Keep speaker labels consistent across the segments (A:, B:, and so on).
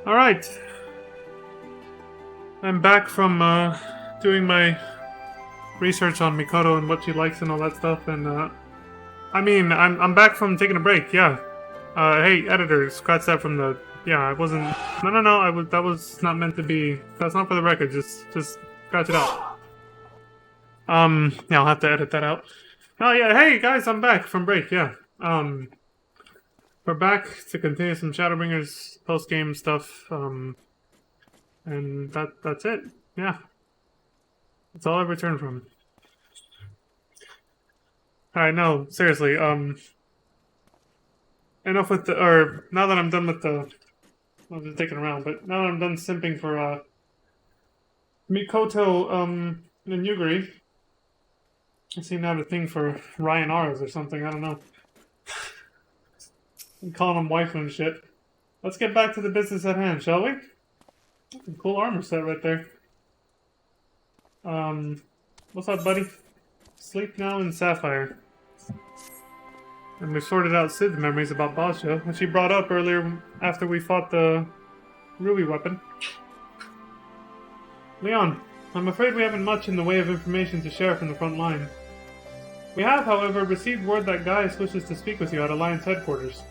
A: Alright. I'm back from doing my research on Mikoto and what she likes and all that stuff, and I'm back from taking a break, yeah. Hey, editor, scratch that from the... Yeah, I wasn't... No, that was not meant to be... That's not for the record, just scratch it out. Yeah, I'll have to edit that out. Oh yeah, hey guys, I'm back from break, yeah. We're back to continue some Shadowbringers post-game stuff, and that's it, yeah. That's all I've returned from. Alright, no, seriously, enough with the, now that I'm done with the, I was just taking around, but now that I'm done simping for, Mikoto, and Yuguri, I seem to have a thing for Ryan R's or something, I don't know. I'm calling him waifu and shit. Let's get back to the business at hand, shall we? That's a cool armor set right there. What's up, buddy? Sleep now in Sapphire. And we sorted out Sid's memories about Basha, which she brought up earlier after we fought the Ruby weapon. Leon, I'm afraid we haven't much in the way of information to share from the front line. We have, however, received word that Gaius wishes to speak with you at Alliance headquarters.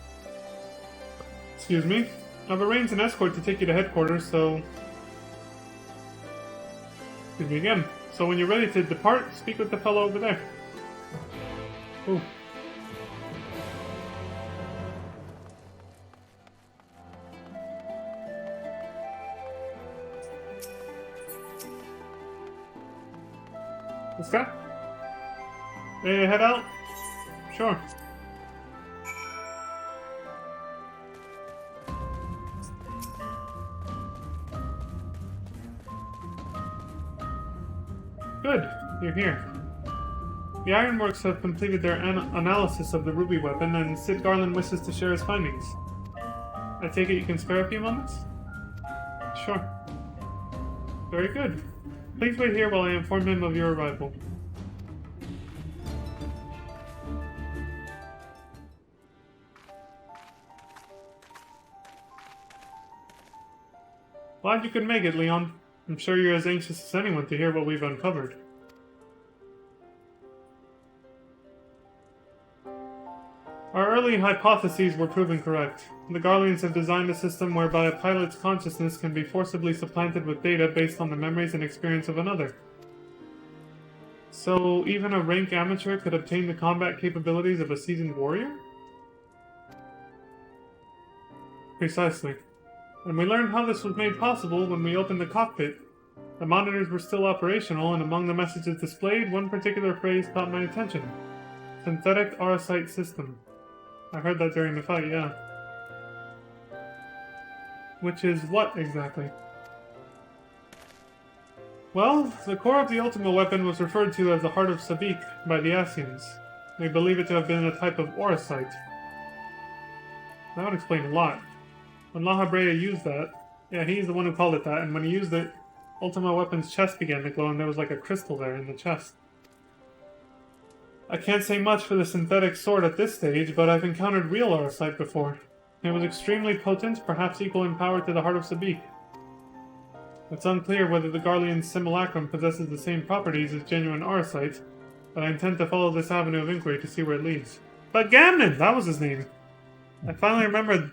A: Excuse me? I've arranged an escort to take you to headquarters, so... Excuse me again. So when you're ready to depart, speak with the fellow over there. Ooh. What's that? Ready to head out? Sure. Good, you're here. The Ironworks have completed their analysis of the Ruby weapon, and Sid Garland wishes to share his findings. I take it you can spare a few moments? Sure. Very good. Please wait here while I inform him of your arrival. Glad you could make it, Leon. I'm sure you're as anxious as anyone to hear what we've uncovered. Our early hypotheses were proven correct. The Garleans have designed a system whereby a pilot's consciousness can be forcibly supplanted with data based on the memories and experience of another. So, even a rank amateur could obtain the combat capabilities of a seasoned warrior? Precisely. And we learned how this was made possible when we opened the cockpit. The monitors were still operational, and among the messages displayed, one particular phrase caught my attention. Synthetic Arasite System. I heard that during the fight, yeah. Which is what, exactly? Well, the core of the Ultima weapon was referred to as the Heart of Sabik by the Asians. They believe it to have been a type of Arasite. That would explain a lot. When La Habrea used that, yeah, he's the one who called it that, and when he used it, Ultima Weapon's chest began to glow and there was like a crystal there in the chest. I can't say much for the synthetic sword at this stage, but I've encountered real Arasite before. It was extremely potent, perhaps equal in power to the Heart of Sabik. It's unclear whether the Garlean simulacrum possesses the same properties as genuine Arasite, but I intend to follow this avenue of inquiry to see where it leads. Bagamnon! That was his name! I finally remembered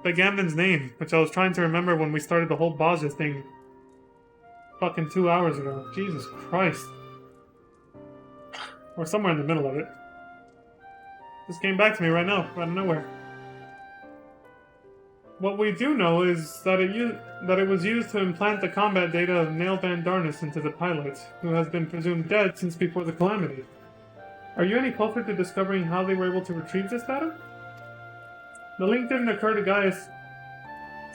A: Bagamnon's name, which I was trying to remember when we started the whole Baja thing fucking 2 hours ago. Jesus Christ. Or somewhere in the middle of it. Just came back to me right now, out of nowhere. What we do know is that it was used to implant the combat data of Nail Van Darnus into the pilot, who has been presumed dead since before the Calamity. Are you any closer to discovering how they were able to retrieve this data? The link didn't occur to Gaius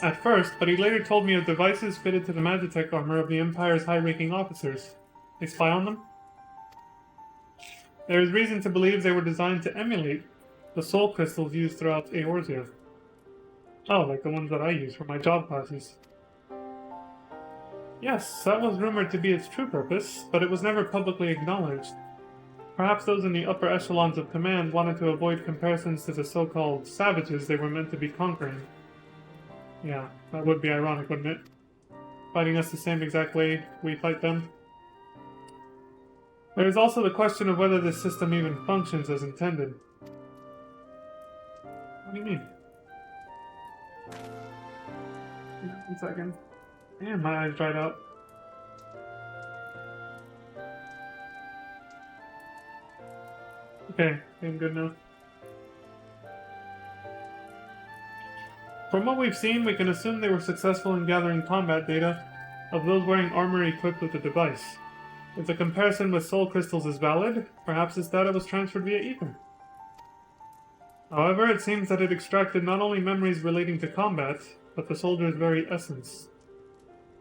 A: at first, but he later told me of devices fitted to the Magitech armor of the Empire's high-ranking officers. They spy on them? There is reason to believe they were designed to emulate the soul crystals used throughout Eorzea. Oh, like the ones that I use for my job classes. Yes, that was rumored to be its true purpose, but it was never publicly acknowledged. Perhaps those in the upper echelons of command wanted to avoid comparisons to the so-called savages they were meant to be conquering. Yeah, that would be ironic, wouldn't it? Fighting us the same exact way we fight them. There is also the question of whether this system even functions as intended. What do you mean? 1 second. Damn, my eyes dried out. Okay, I'm good now. From what we've seen, we can assume they were successful in gathering combat data of those wearing armor equipped with the device. If the comparison with soul crystals is valid, perhaps this data was transferred via ether. However, it seems that it extracted not only memories relating to combat, but the soldier's very essence.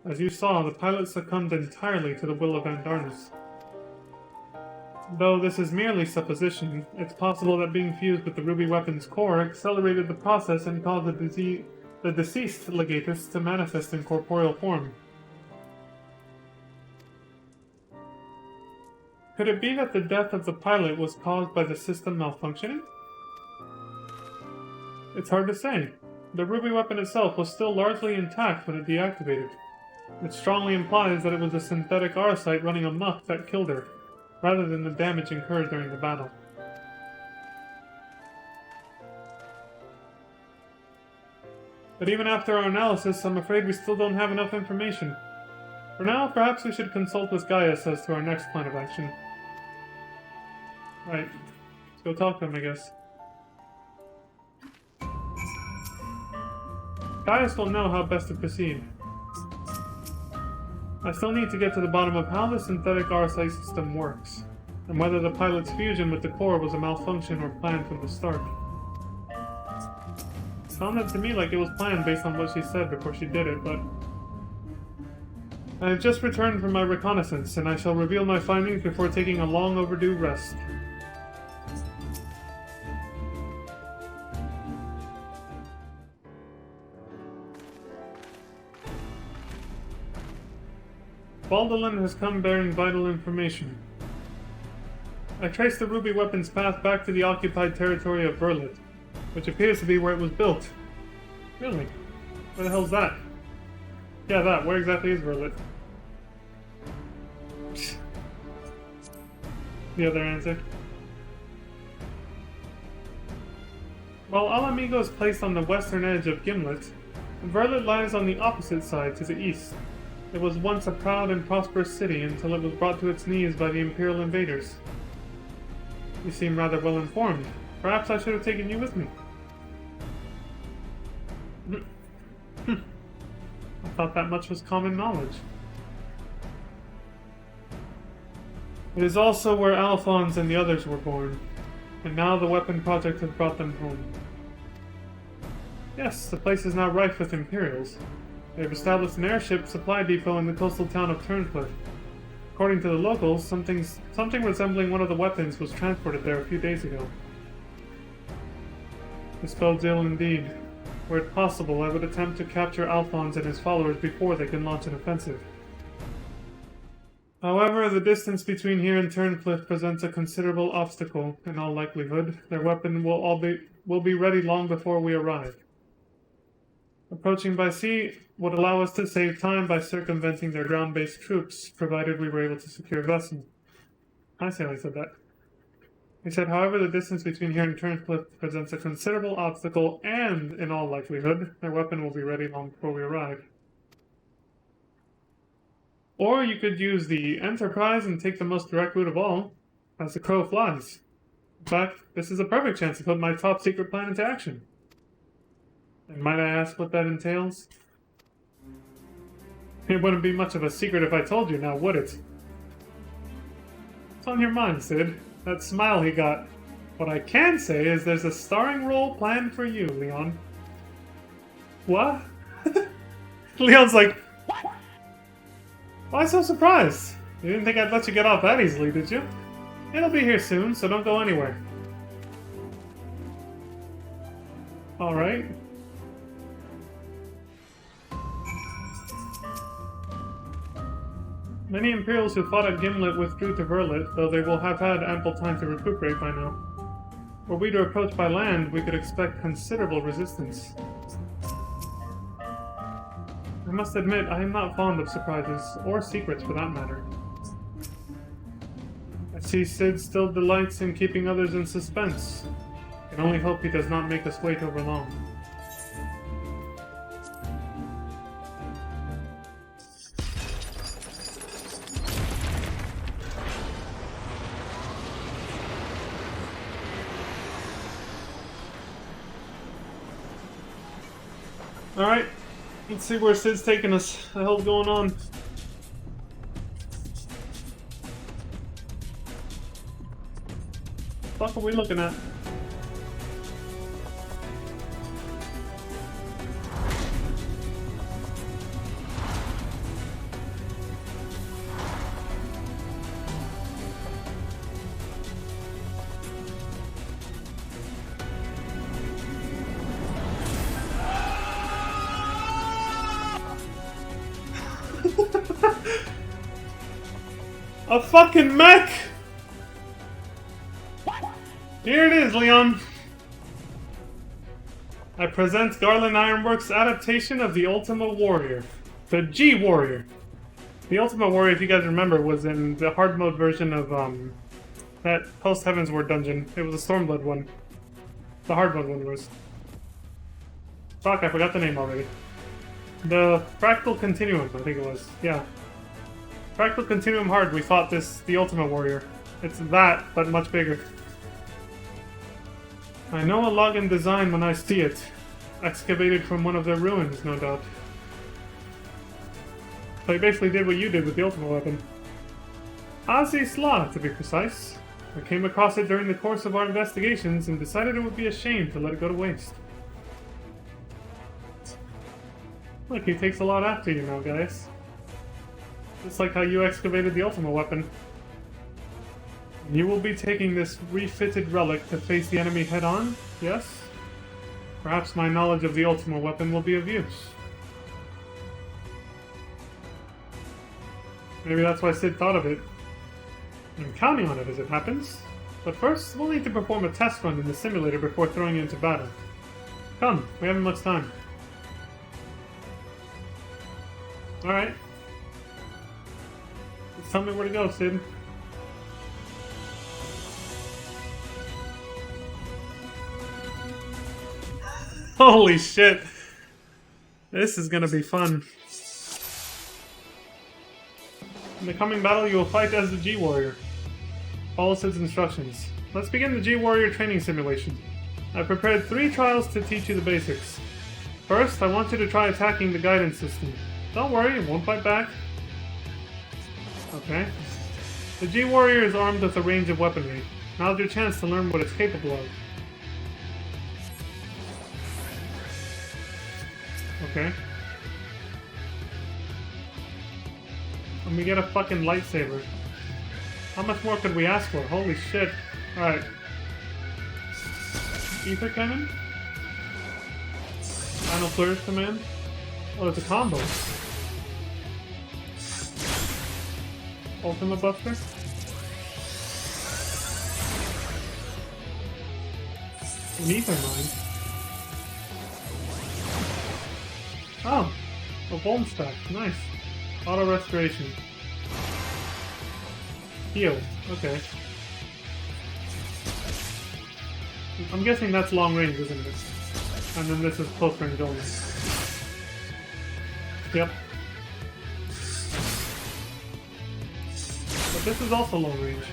A: As you saw, the pilot succumbed entirely to the will of Andarnus. Though this is merely supposition, it's possible that being fused with the ruby weapon's core accelerated the process and caused the deceased legatus to manifest in corporeal form. Could it be that the death of the pilot was caused by the system malfunctioning? It's hard to say. The ruby weapon itself was still largely intact when it deactivated. It strongly implies that it was a synthetic Arcite running amok that killed her, rather than the damage incurred during the battle. But even after our analysis, I'm afraid we still don't have enough information. For now, perhaps we should consult with Gaius as to our next plan of action. Right. Let's go talk to him, I guess. Gaius will know how best to proceed. I still need to get to the bottom of how the synthetic Arcite system works, and whether the pilot's fusion with the core was a malfunction or planned from the start. It sounded to me like it was planned based on what she said before she did it, but... I have just returned from my reconnaissance, and I shall reveal my findings before taking a long overdue rest. Baldolin has come bearing vital information. I traced the ruby weapon's path back to the occupied territory of Verlet, which appears to be where it was built. Really? Where the hell's that? Yeah, that. Where exactly is Verlet? The other answer. While Alamigo is placed on the western edge of Gimlet, Verlet lies on the opposite side to the east. It was once a proud and prosperous city until it was brought to its knees by the Imperial invaders. You seem rather well informed. Perhaps I should have taken you with me. I thought that much was common knowledge. It is also where Alphonse and the others were born, and now the weapon project has brought them home. Yes, the place is now rife with Imperials. They have established an airship supply depot in the coastal town of Turncliffe. According to the locals, something resembling one of the weapons was transported there a few days ago. This bodes ill indeed. Were it possible, I would attempt to capture Alphonse and his followers before they can launch an offensive. However, the distance between here and Turncliffe presents a considerable obstacle. In all likelihood, their weapon will be ready long before we arrive. Approaching by sea would allow us to save time by circumventing their ground-based troops, provided we were able to secure a vessel. I see how he said that. He said, however, the distance between here and Turncliffe presents a considerable obstacle, and, in all likelihood, their weapon will be ready long before we arrive. Or you could use the Enterprise and take the most direct route of all, as the crow flies. In fact, this is a perfect chance to put my top secret plan into action. And might I ask what that entails? It wouldn't be much of a secret if I told you now, would it? What's on your mind, Sid? That smile he got. What I can say is there's a starring role planned for you, Leon. What? Leon's like, why so surprised? You didn't think I'd let you get off that easily, did you? It'll be here soon, so don't go anywhere. Alright. Many Imperials who fought at Gimlet withdrew to Verlet, though they will have had ample time to recuperate by now. Were we to approach by land, we could expect considerable resistance. must admit, I am not fond of surprises, or secrets for that matter. I see Sid still delights in keeping others in suspense. I can only hope he does not make us wait over long. Alright, let's see where Sid's taking us. What the hell's going on? What the fuck are we looking at? A fucking mech! Here it is, Leon. I present Garland Ironworks' adaptation of the Ultima Warrior. The G-Warrior. The Ultima Warrior, if you guys remember, was in the hard mode version of, that Post-Heaven's Ward dungeon. It was a Stormblood one. The hard mode one was. Fuck, I forgot the name already. The Fractal Continuum, I think it was. Yeah. Fractal Continuum Hard, we fought the Ultima Warrior. It's that, but much bigger. I know a login design when I see it. Excavated from one of their ruins, no doubt. So he basically did what you did with the Ultima weapon. Ozzy Slaw, to be precise. I came across it during the course of our investigations and decided it would be a shame to let it go to waste. Look, he takes a lot after you now, guys. Just like how you excavated the Ultima weapon. You will be taking this refitted relic to face the enemy head-on, yes? Perhaps my knowledge of the Ultima weapon will be of use. Maybe that's why Sid thought of it. I'm counting on it as it happens. But first, we'll need to perform a test run in the simulator before throwing you into battle. Come, we haven't much time. Alright. Just tell me where to go, Sid. Holy shit. This is gonna be fun. In the coming battle, you will fight as the G-Warrior. Follow Sid's instructions. Let's begin the G-Warrior training simulation. I've prepared 3 trials to teach you the basics. First, I want you to try attacking the guidance system. Don't worry, it won't fight back. Okay. The G-Warrior is armed with a range of weaponry. Now's your chance to learn what it's capable of. Okay. And we get a fucking lightsaber. How much more could we ask for? Holy shit. Alright. Ether Cannon? Final Flourish Command? Oh, it's a combo. Ultima Buster? An Ether Mine. Oh! A Vuln Stack. Nice. Auto Restoration. Heal. Okay. I'm guessing that's long range, isn't it? And then this is close range only. Yep. But this is also long range.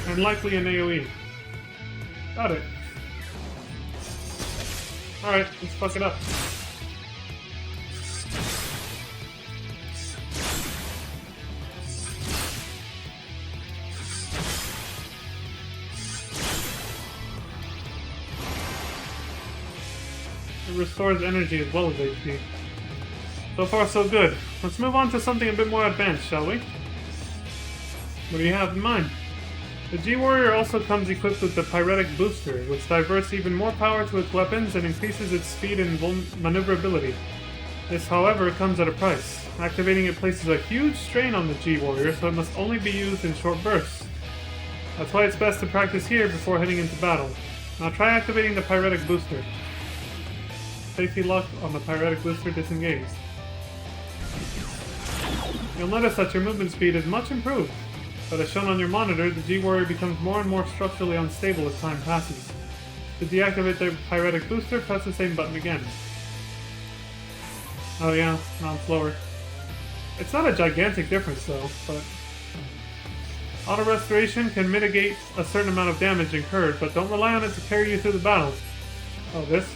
A: And likely an AoE. Got it. Alright, let's fuck it up. It restores energy as well as HP. So far so good. Let's move on to something a bit more advanced, shall we? What do you have in mind? The G-Warrior also comes equipped with the Pyretic Booster, which diverts even more power to its weapons and increases its speed and maneuverability. This, however, comes at a price. Activating it places a huge strain on the G-Warrior, so it must only be used in short bursts. That's why it's best to practice here before heading into battle. Now try activating the Pyretic Booster. Safety lock on the pyretic booster disengaged. You'll notice that your movement speed is much improved, but as shown on your monitor, the G-Warrior becomes more and more structurally unstable as time passes. To deactivate the pyretic booster, press the same button again. Oh yeah, now I'm slower. It's not a gigantic difference though, but... Auto restoration can mitigate a certain amount of damage incurred, but don't rely on it to carry you through the battles. Oh, this?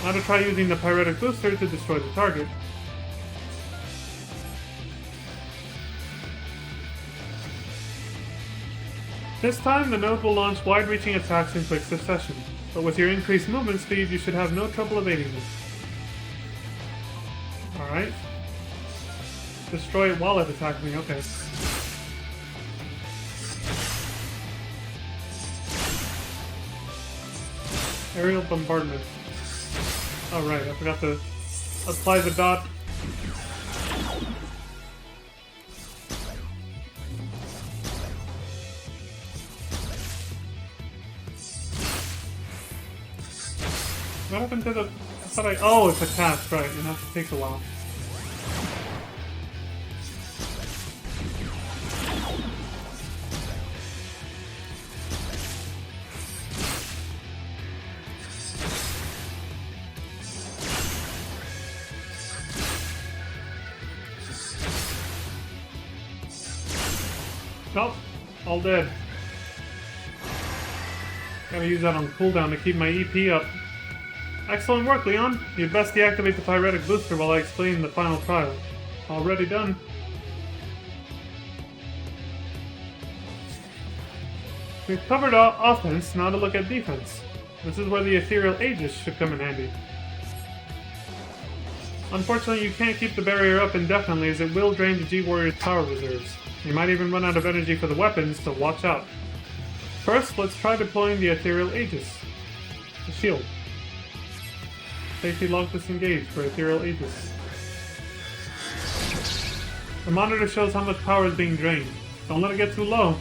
A: Now to try using the pyretic booster to destroy the target. This time, the node will launch wide-reaching attacks in quick succession, but with your increased movement speed, you should have no trouble evading them. Alright. Destroy it while it attacks me, okay. Aerial bombardment. Oh right, I forgot to apply the dot. What happened to the... I thought I... Oh, it's a cast, right, and that takes a while. Nope, all dead. Gotta use that on cooldown to keep my EP up. Excellent work, Leon. You'd best deactivate the pyretic booster while I explain the final trial. Already done. We've covered offense, now to look at defense. This is where the ethereal aegis should come in handy. Unfortunately, you can't keep the barrier up indefinitely as it will drain the G-Warrior's power reserves. You might even run out of energy for the weapons, so watch out. First, let's try deploying the ethereal aegis. The shield. Safety lock disengaged for ethereal aegis. The monitor shows how much power is being drained. Don't let it get too low.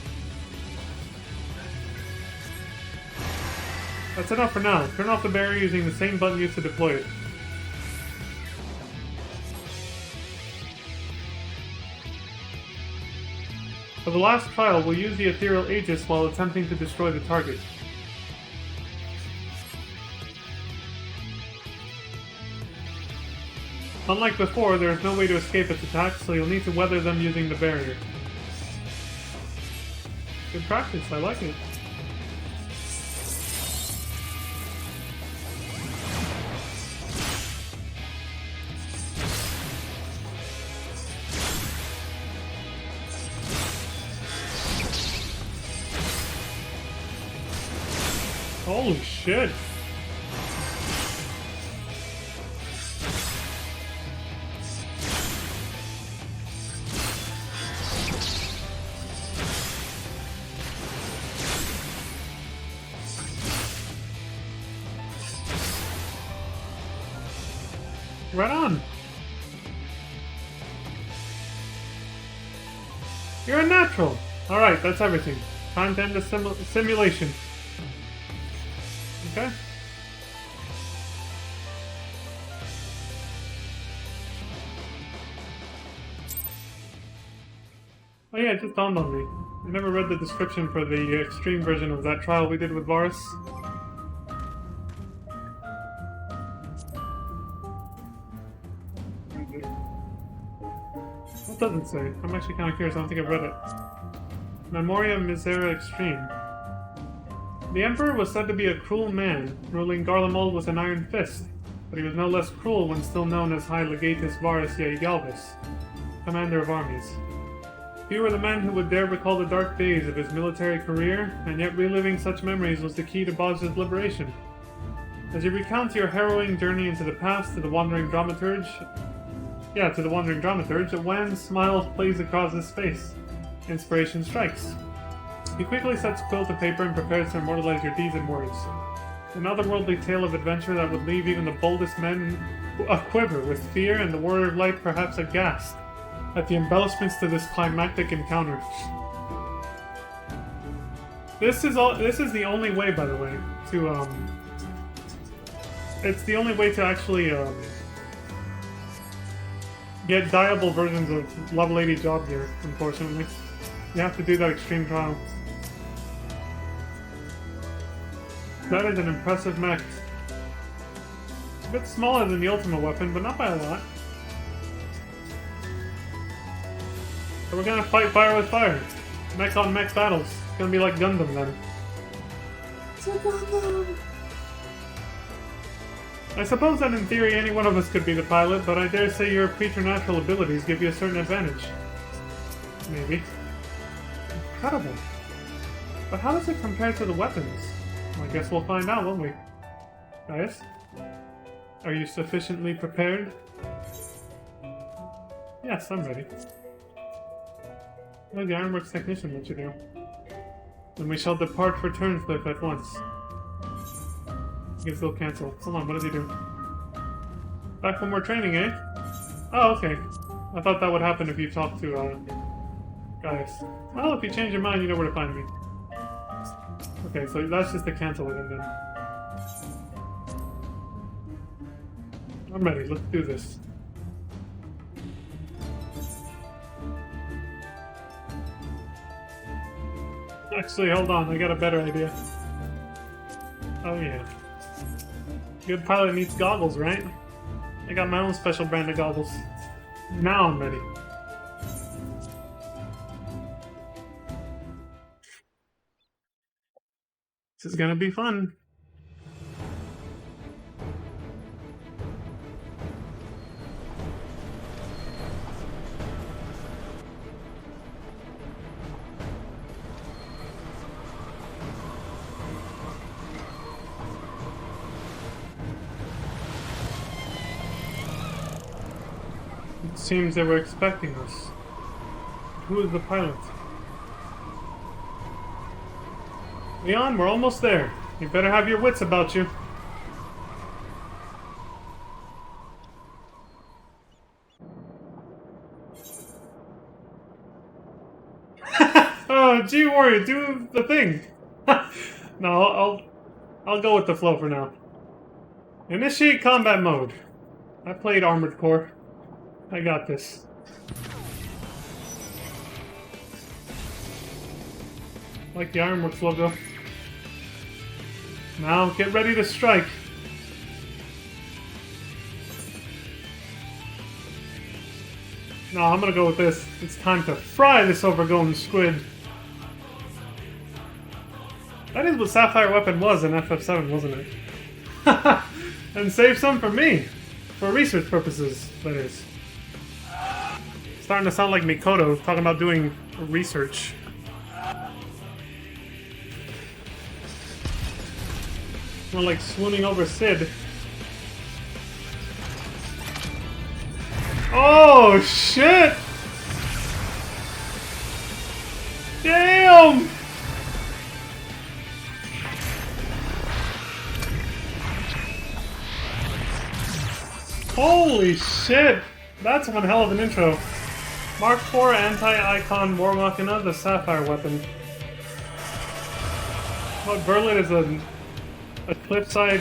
A: That's enough for now. Turn off the barrier using the same button used to deploy it. For the last trial, we'll use the ethereal aegis while attempting to destroy the target. Unlike before, there is no way to escape its attacks, so you'll need to weather them using the barrier. Good practice, I like it. Holy shit! Right on! You're a natural! Alright, that's everything. Time to end the simulation. Okay. Oh yeah, it just dawned on me. I never read the description for the extreme version of that trial we did with Varus. What does it say? I'm actually kind of curious, I don't think I've read it. Memoria Misera Extreme. The Emperor was said to be a cruel man, ruling Garlemald with an iron fist, but he was no less cruel when still known as High Legatus Varus Galvus, commander of armies. Few were the men who would dare recall the dark days of his military career, and yet reliving such memories was the key to Baj's liberation. As you recount your harrowing journey into the past to the Wandering Dramaturge, a wan smile plays across his face. Inspiration strikes. He quickly sets quill to paper and prepares to immortalize your deeds and words. An otherworldly tale of adventure that would leave even the boldest men aquiver with fear and the Warrior of Light perhaps aghast at the embellishments to this climactic encounter. This is the only way, by the way, to It's the only way to actually get dyeable versions of level 80 job gear, unfortunately. You have to do that extreme trial. That is an impressive mech. A bit smaller than the ultimate weapon, but not by a lot. So we're gonna fight fire with fire. Mech on mech battles. It's gonna be like Gundam then. It's a Gundam! I suppose that in theory any one of us could be the pilot, but I dare say your preternatural abilities give you a certain advantage. Maybe. Incredible. But how does it compare to the weapons? Well, I guess we'll find out, won't we? Guys? Are you sufficiently prepared? Yes, I'm ready. Oh, the Ironworks technician, what you do? Then we shall depart for Turnscliff at once. Gives will cancel. Hold on, what does he do? Back for more training, eh? Oh, okay. I thought that would happen if you talked to, guys. Well, if you change your mind, you know where to find me. Okay, so that's just to cancel it, and then... I'm ready, let's do this. Actually, hold on, I got a better idea. Oh yeah. Good pilot needs goggles, right? I got my own special brand of goggles. Now I'm ready. This is gonna be fun. It seems they were expecting us. Who is the pilot? Leon, we're almost there. You better have your wits about you. Oh, gee, warrior, do the thing. No, I'll go with the flow for now. Initiate combat mode. I played Armored Core. I got this. Like the Ironworks logo. Now, get ready to strike. No, I'm gonna go with this. It's time to fry this overgrown squid. That is what Sapphire Weapon was in FF7, wasn't it? And save some for me. For research purposes, that is. Starting to sound like Mikoto, talking about doing research. More like swooning over Sid. Oh, shit! Damn! Holy shit! That's one hell of an intro. Mark IV Anti-Icon War Machina, the Sapphire Weapon. What, Berlin is a cliffside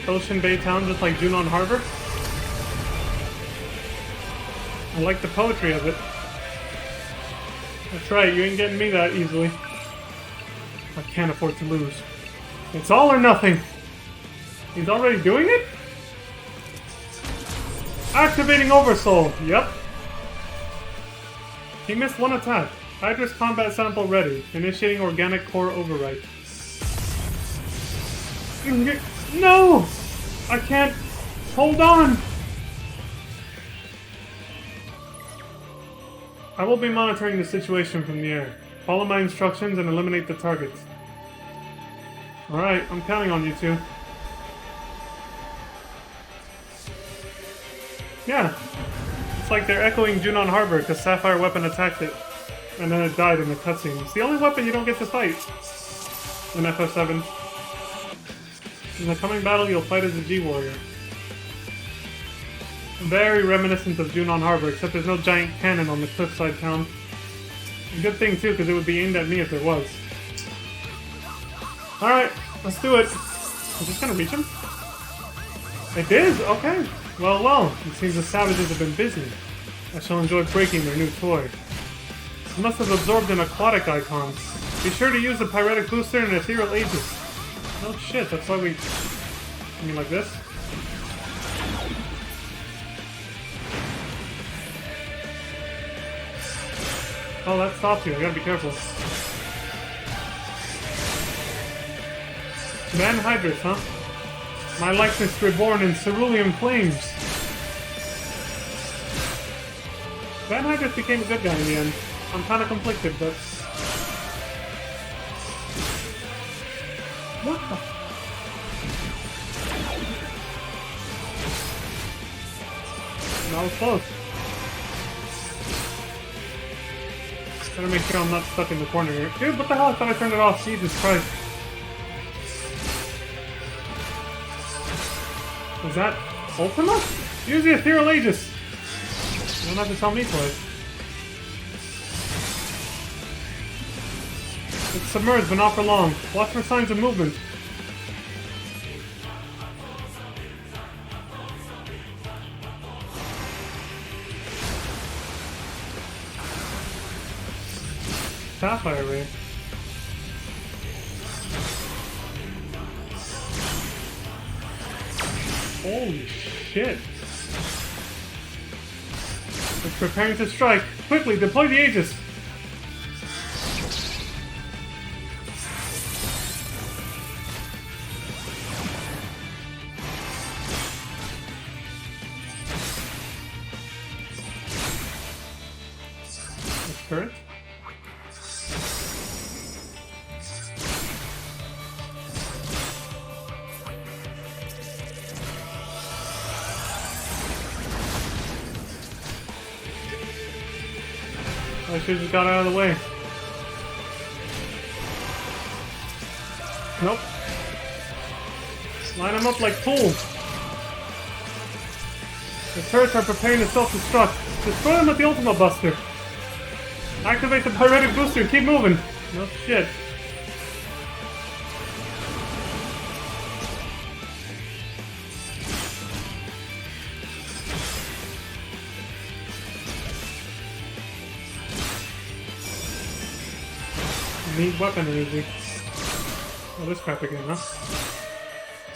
A: Ocean Bay town just like Junon Harbor? I like the poetry of it. That's right, you ain't getting me that easily. I can't afford to lose. It's all or nothing! He's already doing it? Activating Oversoul, yep. He missed one attack. Hydra's combat sample ready. Initiating organic core overwrite. No! I can't... Hold on! I will be monitoring the situation from the air. Follow my instructions and eliminate the targets. Alright, I'm counting on you two. Yeah. It's like they're echoing Junon Harbor because Sapphire Weapon attacked it. And then it died in the cutscene. It's the only weapon you don't get to fight in FF7. In the coming battle, you'll fight as a G-Warrior. Very reminiscent of Junon Harbor, except there's no giant cannon on the cliffside town. A good thing, too, because it would be aimed at me if there was. Alright, let's do it. Is this gonna reach him? It did? Okay. Well, well. It seems the savages have been busy. I shall enjoy breaking their new toy. It must have absorbed an aquatic icon. Be sure to use the pyretic booster and ethereal aegis. Oh shit, that's why we... I mean, like this? Oh, that stops you. I gotta be careful. Man Hydrus, huh? My likeness reborn in cerulean flames. Van Hydrus became a good guy in the end. I'm kinda conflicted, but... What the... That was close. Better make sure I'm not stuck in the corner here. Dude, what the hell? I thought I turned it off. Jesus Christ. Is that Ultima? Use the ethereal aegis. You don't have to tell me twice. It's submerged, but not for long. Watch for signs of movement. Sapphire Ray. Holy shit. It's preparing to strike. Quickly, deploy the Aegis. That's correct. I should've just got out of the way. Nope. Line them up like tools. The turrets are preparing to self-destruct. Destroy them with the Ultima Buster. Activate the pyretic booster and keep moving. No shit. Neat weapon energy. Oh, this crap again, huh?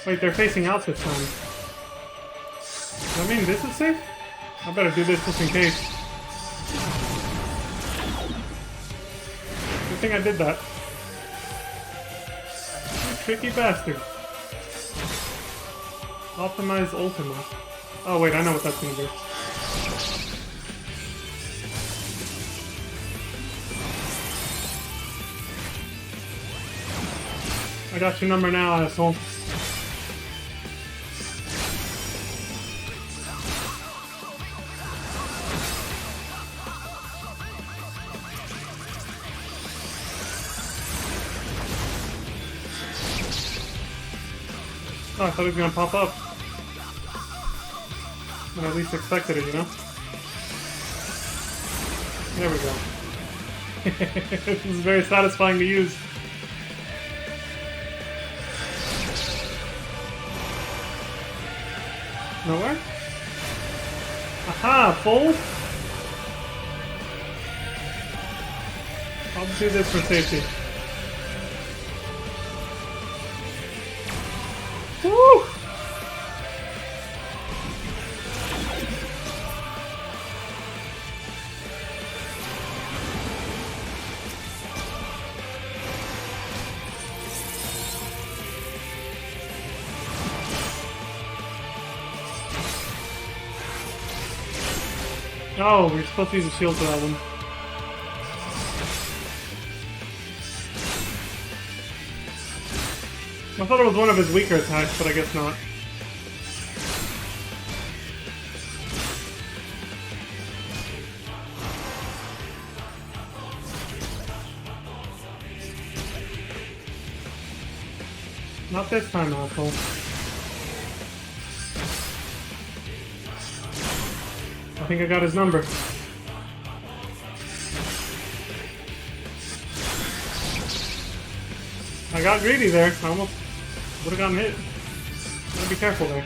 A: Wait, they're facing out this time. I mean, this is safe? I better do this just in case. Good thing I did that. You tricky bastard. Optimize Ultima. Oh wait, I know what that's gonna do. I got your number now, asshole. Oh, I thought it was gonna pop up. I at least expected it, you know? There we go. This is very satisfying to use. Nowhere? Aha! Full? I'll do this for safety. Woo! Oh, we're supposed to use a shield for that one. I thought it was one of his weaker attacks, but I guess not. Not this time, asshole. I think I got his number. I got greedy there. I almost would have gotten hit. Gotta be careful there.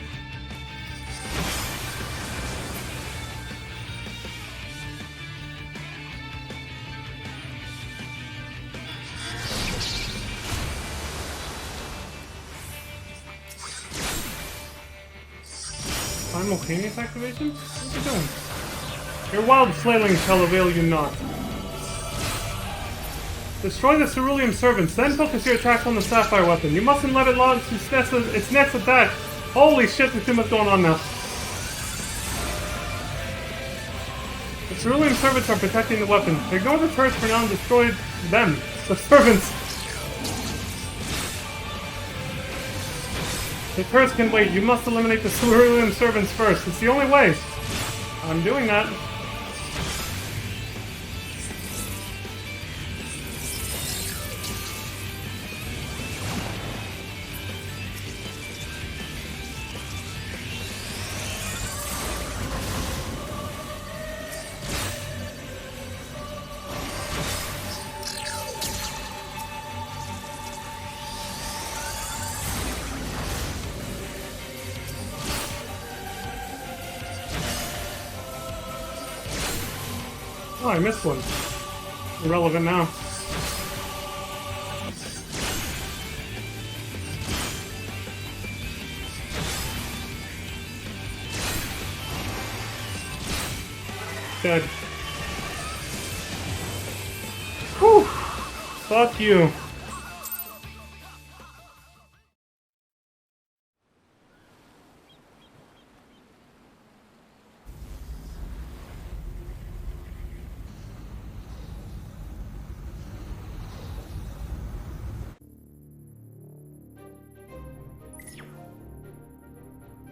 A: Simultaneous activation? What are you doing? Your wild flailing shall avail you not. Destroy the cerulean servants, then focus your attack on the sapphire weapon. You mustn't let it launch its next attack. Holy shit, there's too much going on now. The cerulean servants are protecting the weapon. Ignore the turrets for now and destroy them. The servants. The turrets can wait. You must eliminate the cerulean servants first. It's the only way. I'm doing that. Oh, I missed one. Irrelevant now. Dead. Whew! Fuck you.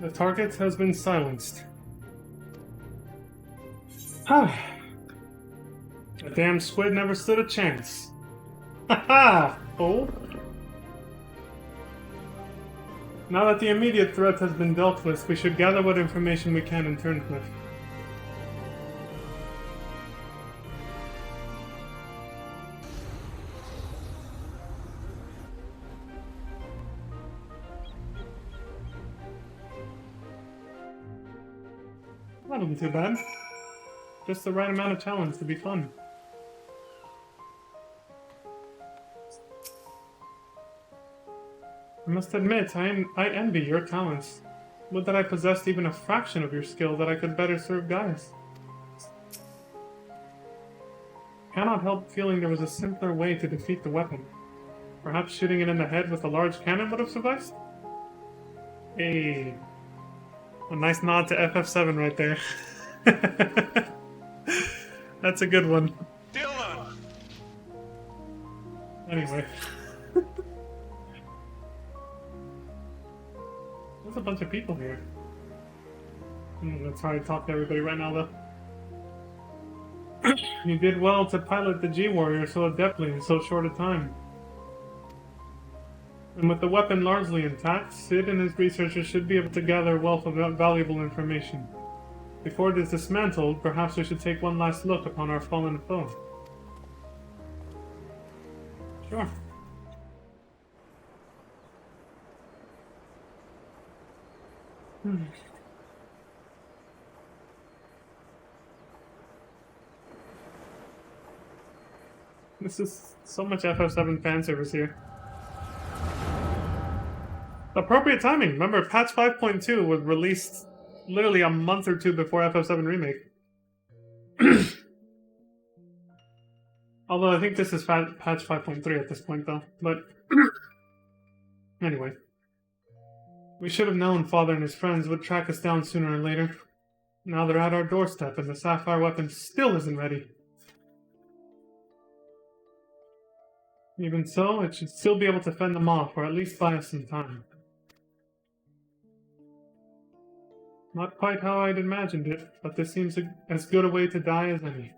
A: The target has been silenced. The damn squid never stood a chance. Haha! Oh? Now that the immediate threat has been dealt with, we should gather what information we can in Turncliffe. That wasn't too bad. Just the right amount of challenge to be fun. I must admit, I envy your talents. Would that I possessed even a fraction of your skill that I could better serve guys. Cannot help feeling there was a simpler way to defeat the weapon. Perhaps shooting it in the head with a large cannon would have sufficed? Hey. A nice nod to FF7 right there. That's a good one.
B: Dylan!
A: Anyway. There's a bunch of people here. I'm gonna try to talk to everybody right now, though. You did well to pilot the G-Warrior so adeptly in so short a time. And with the weapon largely intact, Sid and his researchers should be able to gather a wealth of valuable information. Before it is dismantled, perhaps we should take one last look upon our fallen foe. Sure. This is so much FF7 fan service here. Appropriate timing. Remember, patch 5.2 was released literally a month or two before FF7 Remake. Although I think this is patch 5.3 at this point, though. But anyway. We should have known Father and his friends would track us down sooner or later. Now they're at our doorstep and the sapphire weapon still isn't ready. Even so, it should still be able to fend them off, or at least buy us some time. Not quite how I'd imagined it, but this seems as good a way to die as any.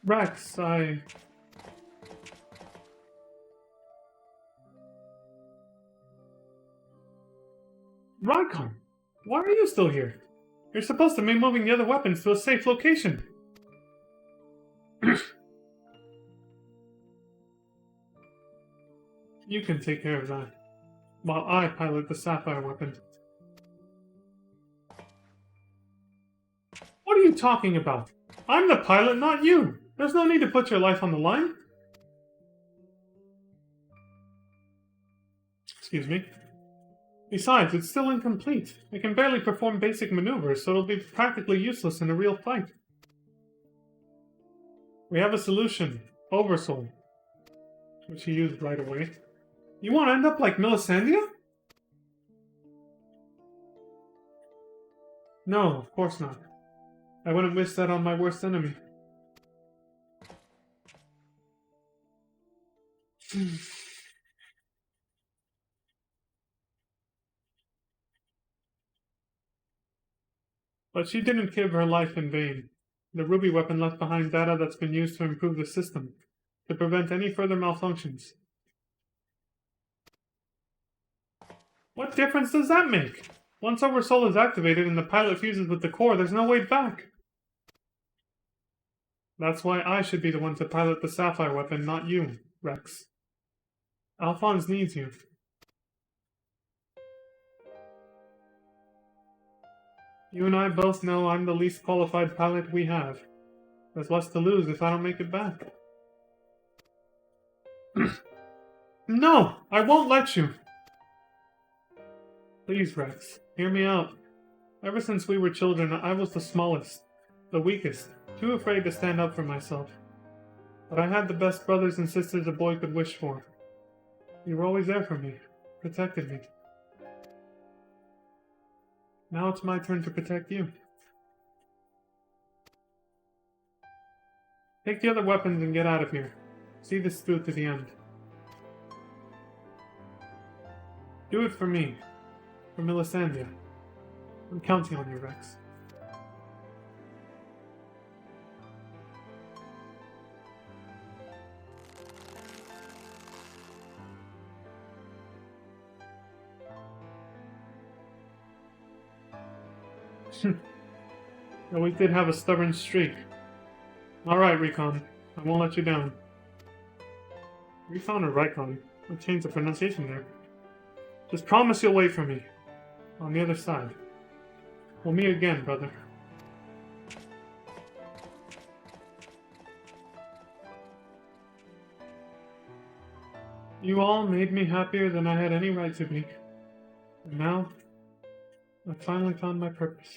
A: Rex, Rykon, why are you still here? You're supposed to be moving the other weapons to a safe location. You can take care of that, while I pilot the sapphire weapon. What are you talking about? I'm the pilot, not you! There's no need to put your life on the line. Excuse me. Besides, it's still incomplete. It can barely perform basic maneuvers, so it'll be practically useless in a real fight. We have a solution. Oversoul. Which he used right away. You want to end up like Melisandre? No, of course not. I wouldn't wish that on my worst enemy. But she didn't give her life in vain. The ruby weapon left behind data that's been used to improve the system, to prevent any further malfunctions. What difference does that make? Once Oversoul is activated and the pilot fuses with the core, there's no way back. That's why I should be the one to pilot the Sapphire weapon, not you, Rex. Alphonse needs you. You and I both know I'm the least qualified pilot we have. There's less to lose if I don't make it back. No! I won't let you! Please, Rex, hear me out. Ever since we were children, I was the smallest, the weakest, too afraid to stand up for myself. But I had the best brothers and sisters a boy could wish for. You were always there for me, protected me. Now it's my turn to protect you. Take the other weapons and get out of here. See this through to the end. Do it for me. For Melisandre. I'm counting on you, Rex. Always did have a stubborn streak. Alright, Recon. I won't let you down. Recon or Ricon? I changed the pronunciation there. Just promise you'll wait for me. On the other side. We'll meet again, brother. You all made me happier than I had any right to be. And now, I finally found my purpose.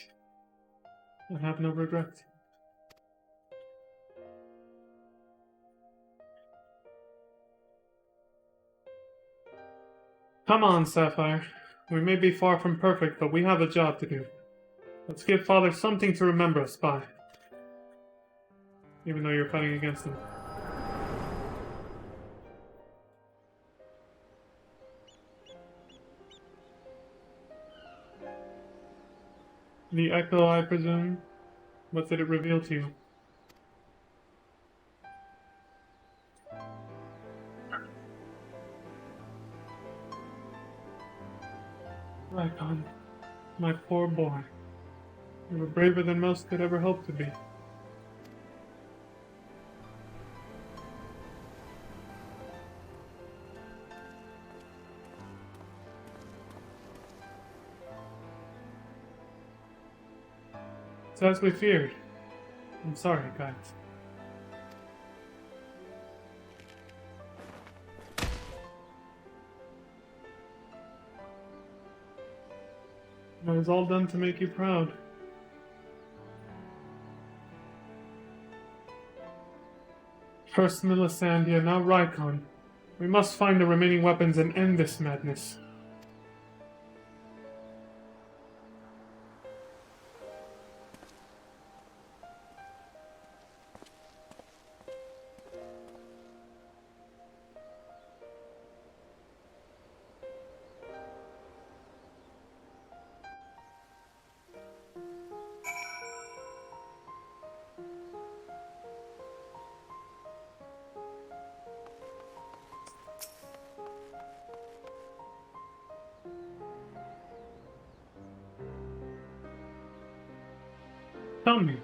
A: I have no regrets. Come on, Sapphire. We may be far from perfect, but we have a job to do. Let's give Father something to remember us by. Even though you're fighting against him. The echo, I presume? What did it reveal to you? Rykon, my poor boy. You were braver than most could ever hope to be. It's as we feared. I'm sorry, guys. It was all done to make you proud. First Melisandre, now Rykon. We must find the remaining weapons and end this madness. Tell me,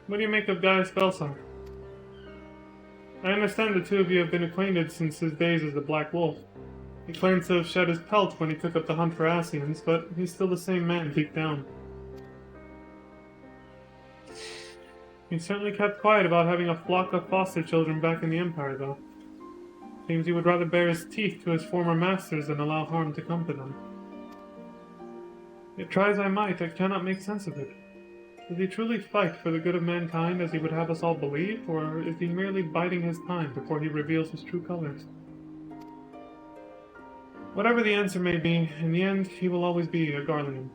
A: what do you make of Gaius Belsar? I understand the two of you have been acquainted since his days as the Black Wolf. He claims to have shed his pelt when he took up the hunt for Ascians, but he's still the same man deep down. He certainly kept quiet about having a flock of foster children back in the Empire, though. Seems he would rather bare his teeth to his former masters than allow harm to come to them. Yet try as I might, I cannot make sense of it. Does he truly fight for the good of mankind as he would have us all believe, or is he merely biding his time before he reveals his true colors? Whatever the answer may be, in the end, he will always be a Garlean.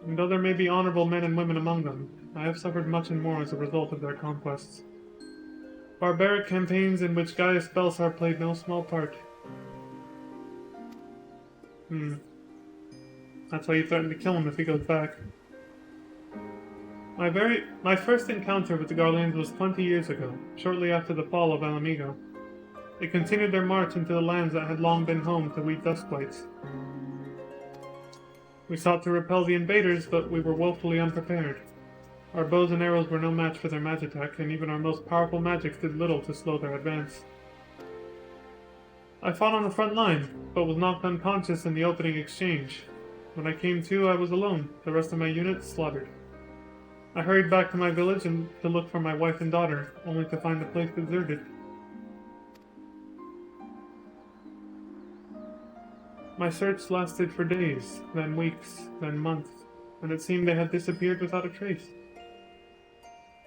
A: And though there may be honorable men and women among them, I have suffered much and more as a result of their conquests. Barbaric campaigns in which Gaius Belsar played no small part. That's why you threatened to kill him if he goes back. My first encounter with the Garleans was 20 years ago, shortly after the fall of Alamigo. They continued their march into the lands that had long been home to we Duskblights. We sought to repel the invaders, but we were woefully unprepared. Our bows and arrows were no match for their magitech, and even our most powerful magics did little to slow their advance. I fought on the front line, but was knocked unconscious in the opening exchange. When I came to, I was alone, the rest of my unit slaughtered. I hurried back to my village to look for my wife and daughter, only to find the place deserted. My search lasted for days, then weeks, then months, and it seemed they had disappeared without a trace.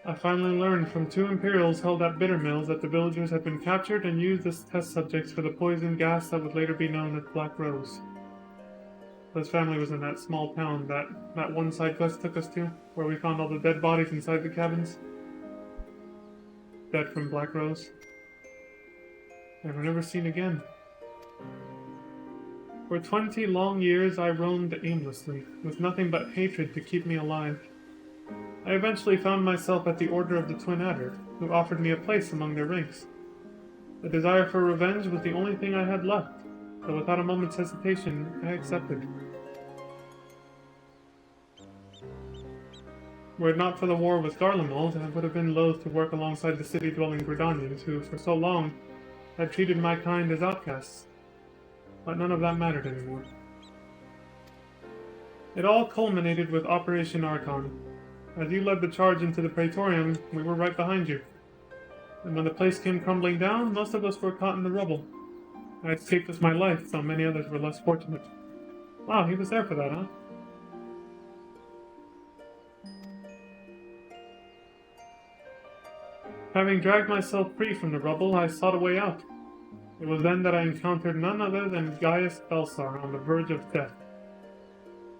A: I finally learned from 2 Imperials held at bitter mills that the villagers had been captured and used as test subjects for the poison gas that would later be known as Black Rose. His family was in that small town that one side quest took us to, where we found all the dead bodies inside the cabins. Dead from Black Rose. They were never seen again. For 20 long years I roamed aimlessly, with nothing but hatred to keep me alive. I eventually found myself at the Order of the Twin Adder, who offered me a place among their ranks. The desire for revenge was the only thing I had left, so without a moment's hesitation, I accepted. Were it not for the war with Garlemald, I would have been loath to work alongside the city-dwelling Verdanians who, for so long, had treated my kind as outcasts. But none of that mattered anymore. It all culminated with Operation Archon. As you led the charge into the Praetorium, we were right behind you. And when the place came crumbling down, most of us were caught in the rubble. I escaped with my life, though many others were less fortunate. Wow, he was there for that, huh? Having dragged myself free from the rubble, I sought a way out. It was then that I encountered none other than Gaius Belsar on the verge of death.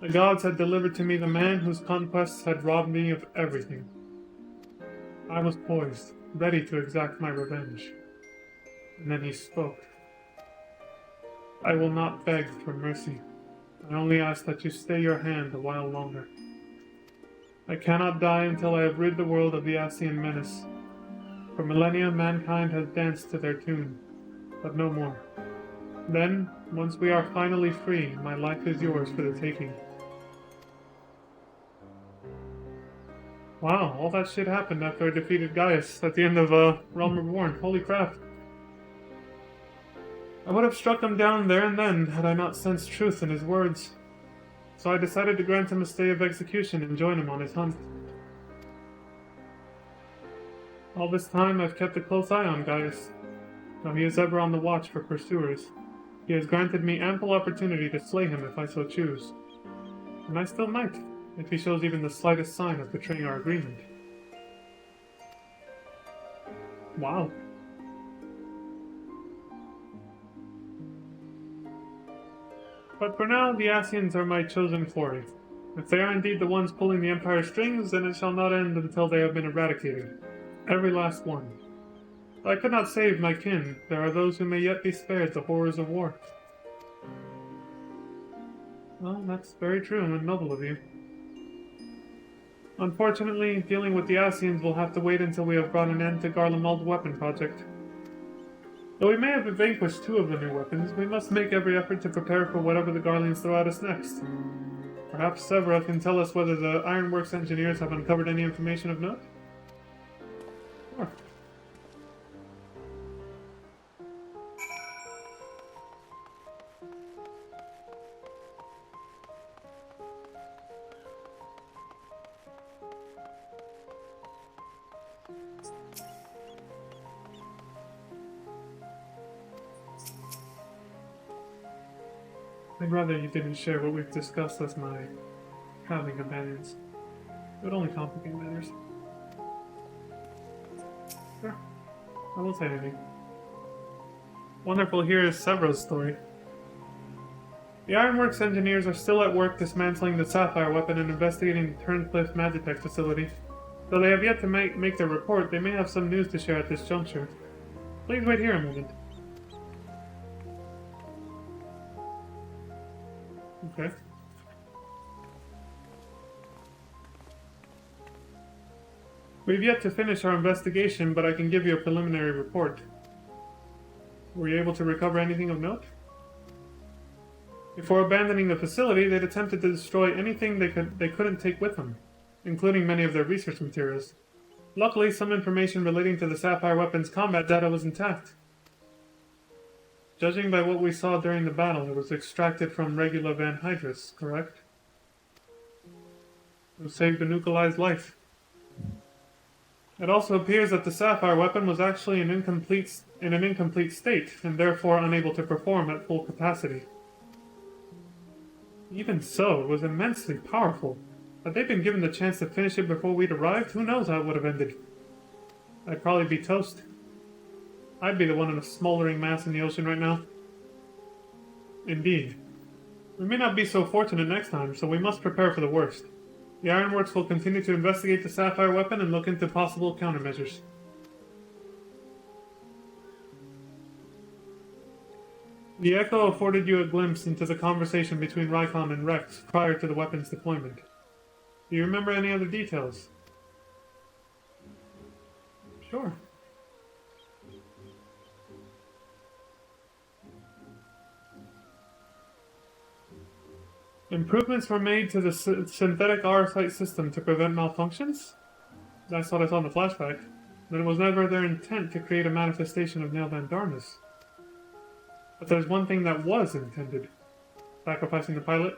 A: The gods had delivered to me the man whose conquests had robbed me of everything. I was poised, ready to exact my revenge. And then he spoke. I will not beg for mercy. I only ask that you stay your hand a while longer. I cannot die until I have rid the world of the Ascian menace. For millennia, mankind has danced to their tune, but no more. Then, once we are finally free, my life is yours for the taking. Wow, all that shit happened after I defeated Gaius at the end of Realm Reborn. Holy crap. I would have struck him down there and then had I not sensed truth in his words. So I decided to grant him a stay of execution and join him on his hunt. All this time I've kept a close eye on Gaius. Though he is ever on the watch for pursuers, he has granted me ample opportunity to slay him if I so choose. And I still might, if he shows even the slightest sign of betraying our agreement. Wow. But for now, the Ascians are my chosen quarry. If they are indeed the ones pulling the Empire's strings, then it shall not end until they have been eradicated. Every last one. Though I could not save my kin, there are those who may yet be spared the horrors of war. Well, that's very true and noble of you. Unfortunately, dealing with the Ascians will have to wait until we have brought an end to Garlemald's weapon project. Though we may have vanquished 2 of the new weapons, we must make every effort to prepare for whatever the Garleans throw at us next. Perhaps Severa can tell us whether the Ironworks engineers have uncovered any information of note? Sure. I'd rather you didn't share what we've discussed as my traveling companions. It would only complicate matters. Sure. I won't say anything. Wonderful here is Severo's story. The Ironworks engineers are still at work dismantling the Sapphire weapon and investigating the Turncliffe Magitech facility. Though they have yet to make their report, they may have some news to share at this juncture. Please wait here a moment. Okay. We've yet to finish our investigation, but I can give you a preliminary report. Were you able to recover anything of note? Before abandoning the facility, they'd attempted to destroy anything they couldn't take with them, including many of their research materials. Luckily, some information relating to the Sapphire weapon's combat data was intact. Judging by what we saw during the battle, it was extracted from Regula Van Hydrus, correct? It saved a Nucleized life. It also appears that the Sapphire weapon was actually in an incomplete state, and therefore unable to perform at full capacity. Even so, it was immensely powerful. Had they been given the chance to finish it before we'd arrived, who knows how it would have ended. I'd probably be toast. I'd be the one in a smoldering mass in the ocean right now. Indeed. We may not be so fortunate next time, so we must prepare for the worst. The Ironworks will continue to investigate the Sapphire weapon and look into possible countermeasures. The Echo afforded you a glimpse into the conversation between Rykon and Rex prior to the weapon's deployment. Do you remember any other details? Sure. Improvements were made to the synthetic R-Site system to prevent malfunctions? That's what I saw in the flashback. But it was never their intent to create a manifestation of Nail Van Darnus. But there's one thing that was intended. Sacrificing the pilot?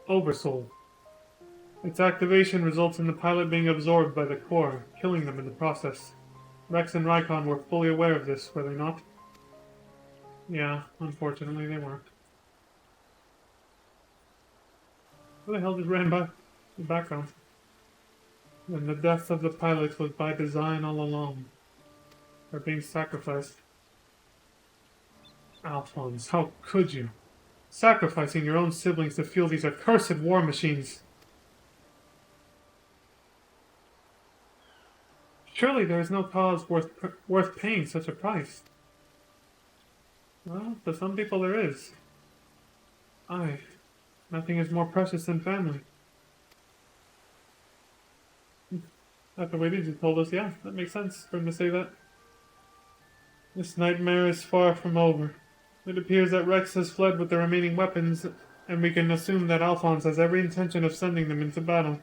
A: Oversoul. Its activation results in the pilot being absorbed by the core, killing them in the process. Rex and Rykon were fully aware of this, were they not? Yeah, unfortunately they weren't. Who the hell just ran by the background? And the death of the pilots was by design all along. They're being sacrificed. Alphonse, how could you? Sacrificing your own siblings to fuel these accursed war machines. Surely there is no cause worth paying such a price. Well, to some people there is. Aye. Nothing is more precious than family. After what you just told us, yeah, that makes sense for him to say that. This nightmare is far from over. It appears that Rex has fled with the remaining weapons, and we can assume that Alphonse has every intention of sending them into battle.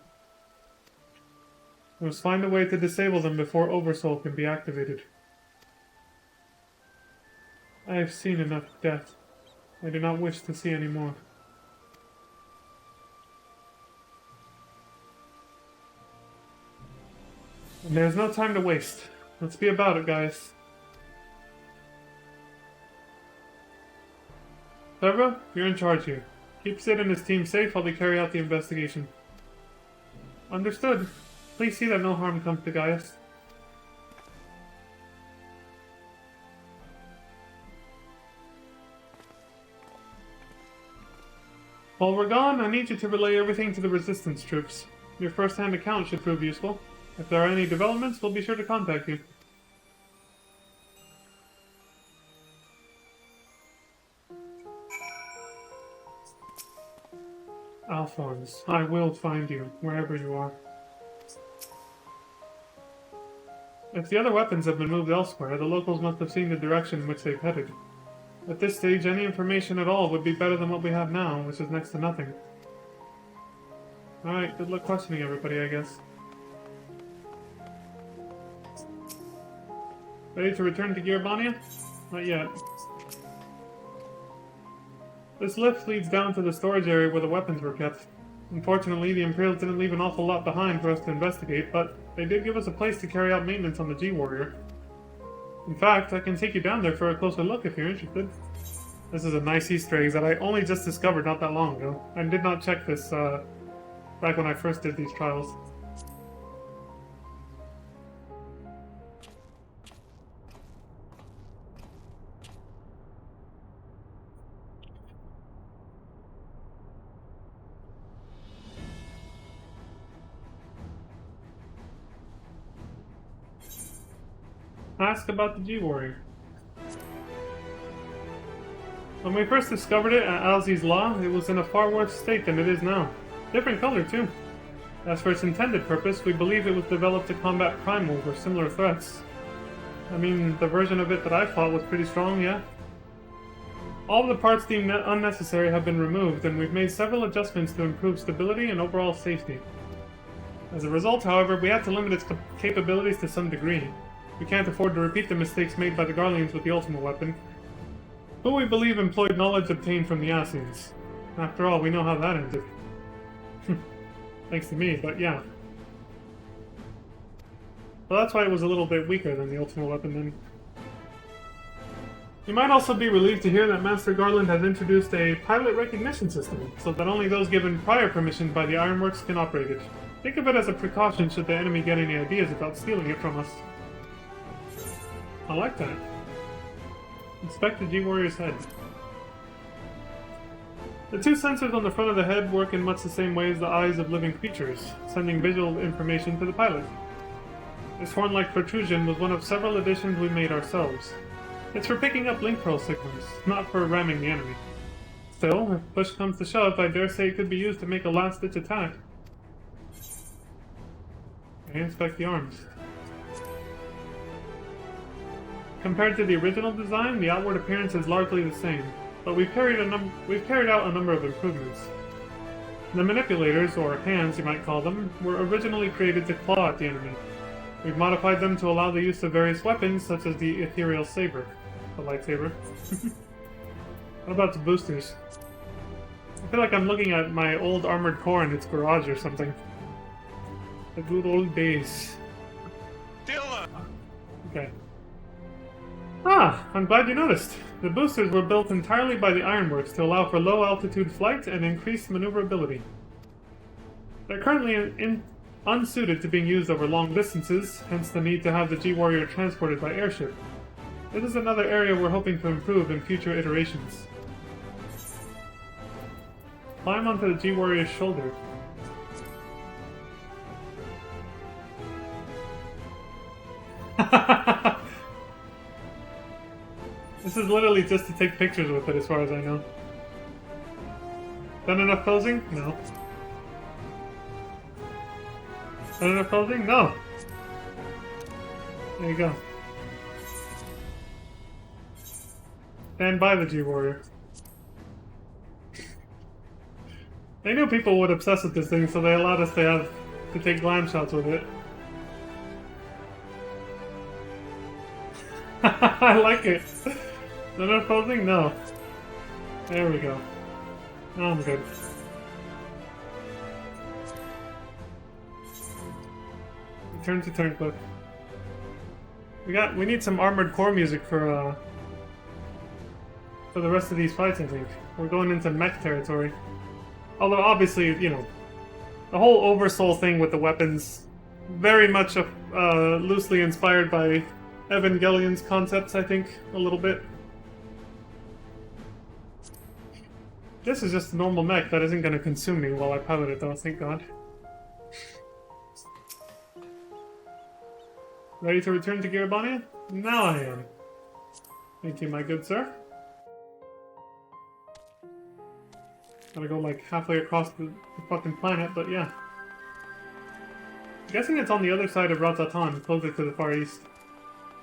A: We must find a way to disable them before Oversoul can be activated. I have seen enough death. I do not wish to see any more. And there's no time to waste. Let's be about it, guys. Severo, you're in charge here. Keep Sid and his team safe while they carry out the investigation. Understood. Please see that no harm comes to Gaius. While we're gone, I need you to relay everything to the Resistance troops. Your first-hand account should prove useful. If there are any developments, we'll be sure to contact you. Alphonse, I will find you, wherever you are. If the other weapons have been moved elsewhere, the locals must have seen the direction in which they've headed. At this stage, any information at all would be better than what we have now, which is next to nothing. Alright, good luck questioning everybody, I guess. Ready to return to Gearbania? Not yet. This lift leads down to the storage area where the weapons were kept. Unfortunately, the Imperials didn't leave an awful lot behind for us to investigate, but they did give us a place to carry out maintenance on the G-Warrior. In fact, I can take you down there for a closer look if you're interested. This is a nice Easter egg that I only just discovered not that long ago. I did not check this back when I first did these trials. Ask about the G-Warrior. When we first discovered it at Alzi's Law, it was in a far worse state than it is now. Different color, too. As for its intended purpose, we believe it was developed to combat primals or similar threats. I mean, the version of it that I fought was pretty strong, yeah? All of the parts deemed unnecessary have been removed, and we've made several adjustments to improve stability and overall safety. As a result, however, we had to limit its capabilities to some degree. We can't afford to repeat the mistakes made by the Garleans with the ultimate weapon, who we believe employed knowledge obtained from the Ascians. After all, we know how that ended. Thanks to me, but yeah. Well, that's why it was a little bit weaker than the ultimate weapon then. You might also be relieved to hear that Master Garland has introduced a pilot recognition system, so that only those given prior permission by the Ironworks can operate it. Think of it as a precaution should the enemy get any ideas about stealing it from us. I like that. Inspect the G-Warrior's head. The two sensors on the front of the head work in much the same way as the eyes of living creatures, sending visual information to the pilot. This horn-like protrusion was one of several additions we made ourselves. It's for picking up link pearl signals, not for ramming the enemy. Still, if push comes to shove, I dare say it could be used to make a last-ditch attack. I inspect the arms. Compared to the original design, the outward appearance is largely the same, but we've carried out a number of improvements. The manipulators, or hands you might call them, were originally created to claw at the enemy. We've modified them to allow the use of various weapons, such as the ethereal saber. The lightsaber. What about the boosters? I feel like I'm looking at my old armored core in its garage or something. The good old days.
B: Dilla!
A: Okay. Ah, I'm glad you noticed. The boosters were built entirely by the Ironworks to allow for low-altitude flight and increased maneuverability. They're currently unsuited to being used over long distances, hence the need to have the G-Warrior transported by airship. This is another area we're hoping to improve in future iterations. Climb onto the G-Warrior's shoulder. This is literally just to take pictures with it, as far as I know. Done enough posing? No. Done enough posing? No! There you go. Stand by the G-Warrior. They knew people would obsess with this thing, so they allowed us to take glam shots with it. I like it. Done enough posing? No. There we go. Now I'm good. Return to Turnpike. We need some armored core music for the rest of these fights, I think. We're going into mech territory. Although obviously, you know, the whole Oversoul thing with the weapons, very much loosely inspired by Evangelion's concepts, I think, a little bit. This is just a normal mech that isn't going to consume me while I pilot it, though, thank God. Ready to return to Garabania? Now I am. Thank you, my good sir. Gotta go like halfway across the fucking planet, but yeah. I'm guessing it's on the other side of Razatan, closer to the far east.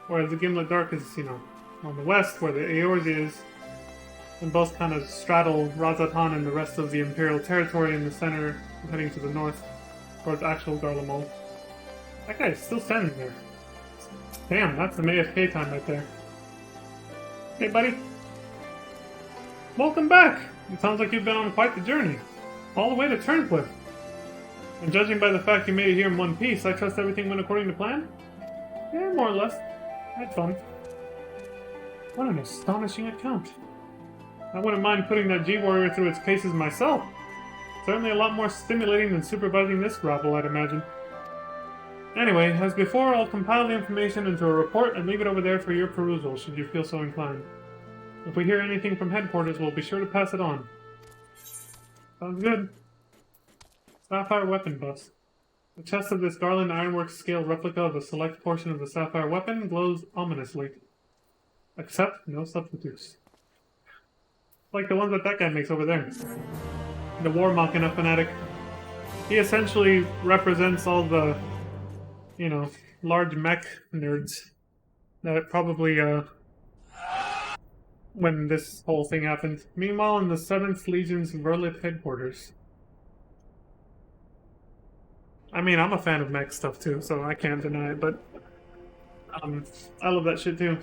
A: Whereas the Gimlet Dark is, you know, on the west, where the Eorzi is. And both kind of straddle Razatan and the rest of the Imperial territory in the center, heading to the north, towards actual Garlemald. That guy is still standing there. Damn, that's some AFK time right there. Hey, buddy. Welcome back! It sounds like you've been on quite the journey. All the way to Turncliffe. And judging by the fact you made it here in one piece, I trust everything went according to plan? Yeah, more or less. I had fun. What an astonishing account. I wouldn't mind putting that G-Warrior through its paces myself. Certainly a lot more stimulating than supervising this grapple, I'd imagine. Anyway, as before, I'll compile the information into a report and leave it over there for your perusal, should you feel so inclined. If we hear anything from headquarters, we'll be sure to pass it on. Sounds good. Sapphire weapon bust. The chest of this Garland Ironworks scale replica of a select portion of the sapphire weapon glows ominously. Except no substitutes. Like the ones that guy makes over there. The War Machina fanatic. He essentially represents all the, you know, large mech nerds that probably, when this whole thing happened. Meanwhile, in the 7th Legion's Verlip headquarters. I mean, I'm a fan of mech stuff too, so I can't deny it, but I love that shit too.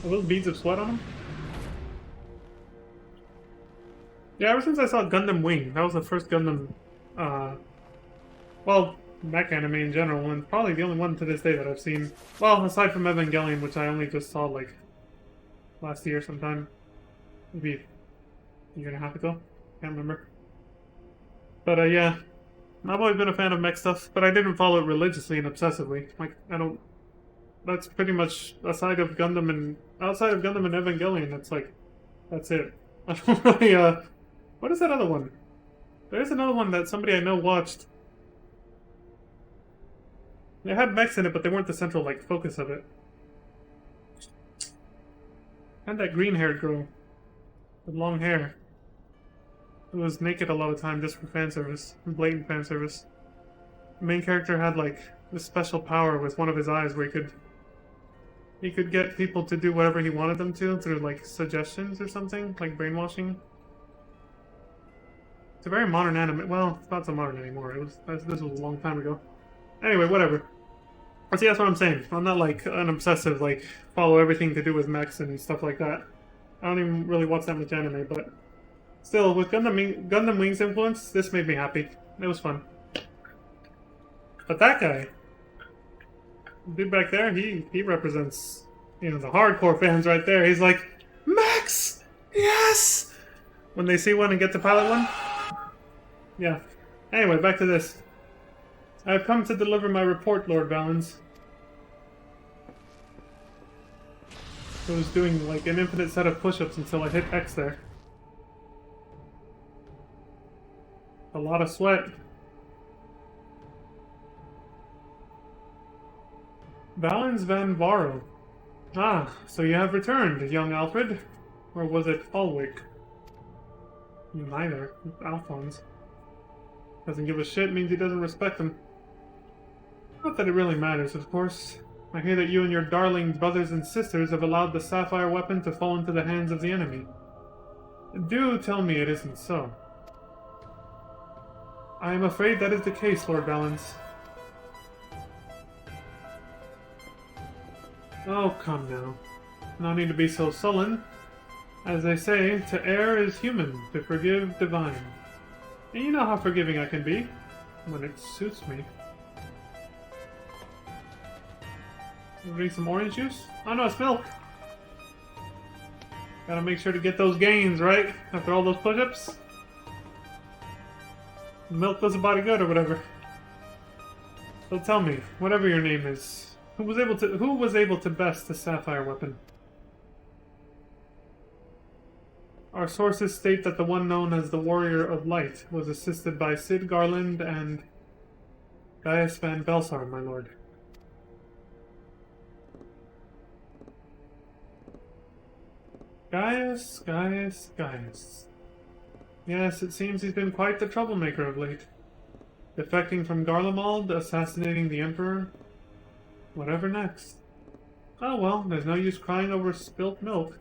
A: Are those beads of sweat on them? Yeah, ever since I saw Gundam Wing, that was the first Gundam, well, mech anime in general, and probably the only one to this day that I've seen. Well, aside from Evangelion, which I only just saw, like, last year sometime. Maybe a year and a half ago. Can't remember. But, yeah. I've always been a fan of mech stuff, but I didn't follow it religiously and obsessively. Like, I don't... That's pretty much, outside of Gundam and Evangelion, that's like... That's it. I don't really, what is that other one? There's another one that somebody I know watched. They had mechs in it, but they weren't the central, like, focus of it. And that green-haired girl. With long hair. Who was naked a lot of the time just for fan service. Blatant fan service. The main character had, like, this special power with one of his eyes where he could get people to do whatever he wanted them to through, like, suggestions or something. Like brainwashing. It's a very modern anime. Well, it's not so modern anymore. This was a long time ago. Anyway, whatever. See, that's what I'm saying. I'm not, like, an obsessive, like, follow everything to do with mechs and stuff like that. I don't even really watch that much anime, but... Still, with Gundam Wing's influence, this made me happy. It was fun. But that guy... The dude back there, he represents, you know, the hardcore fans right there. He's like, Max! Yes! When they see one and get to pilot one. Yeah. Anyway, back to this. I have come to deliver my report, Lord Valens. I was doing, like, an infinite set of push-ups until I hit X there. A lot of sweat. Valens van Varo. Ah, so you have returned, young Alfred. Or was it Alwick? Neither. Alphonse. Doesn't give a shit means he doesn't respect him. Not that it really matters, of course. I hear that you and your darling brothers and sisters have allowed the sapphire weapon to fall into the hands of the enemy. Do tell me it isn't so. I am afraid that is the case, Lord Valens. Oh, come now. No need to be so sullen. As they say, to err is human, to forgive divine. And you know how forgiving I can be, when it suits me. Drink some orange juice? Oh no, it's milk! Gotta make sure to get those gains, right? After all those push-ups? Milk does the body good, or whatever. So tell me, whatever your name is, who was able to best the sapphire weapon? Our sources state that the one known as the Warrior of Light was assisted by Sid Garland and Gaius van Belsar, my lord. Gaius. Yes, it seems he's been quite the troublemaker of late. Defecting from Garlemald, assassinating the Emperor. Whatever next. Oh well, there's no use crying over spilt milk.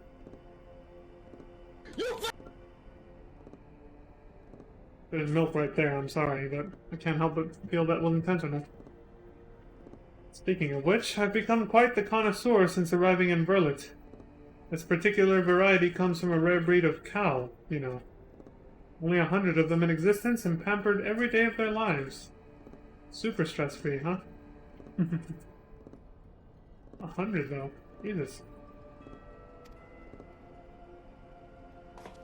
A: There's milk right there, I'm sorry, but I can't help but feel that was intentional. Speaking of which, I've become quite the connoisseur since arriving in Verlet. This particular variety comes from a rare breed of cow, you know. Only 100 of them in existence and pampered every day of their lives. Super stress-free, huh? 100 though. Jesus.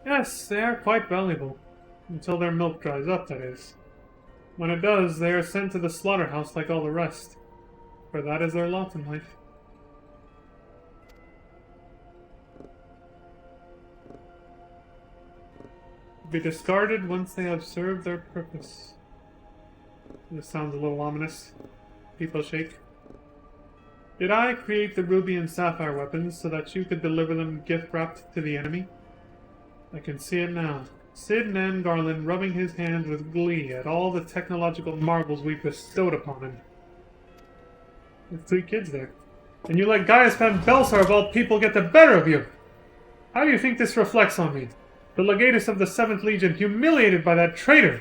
A: Yes, they are quite valuable. Until their milk dries up, that is. When it does, they are sent to the slaughterhouse like all the rest. For that is their lot in life. Be discarded once they have served their purpose. This sounds a little ominous. People shake. Did I create the ruby and sapphire weapons so that you could deliver them gift-wrapped to the enemy? I can see it now. Sid Nan Garland rubbing his hands with glee at all the technological marvels we bestowed upon him. There's 3 kids there. And you let Gaius Van Belsar of all people get the better of you! How do you think this reflects on me? The legatus of the 7th Legion, humiliated by that traitor!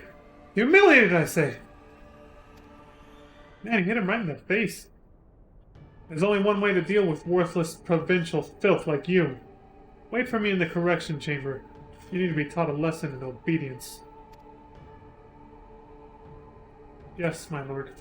A: Humiliated, I say! Man, he hit him right in the face. There's only one way to deal with worthless provincial filth like you. Wait for me in the correction chamber. You need to be taught a lesson in obedience. Yes, my lord.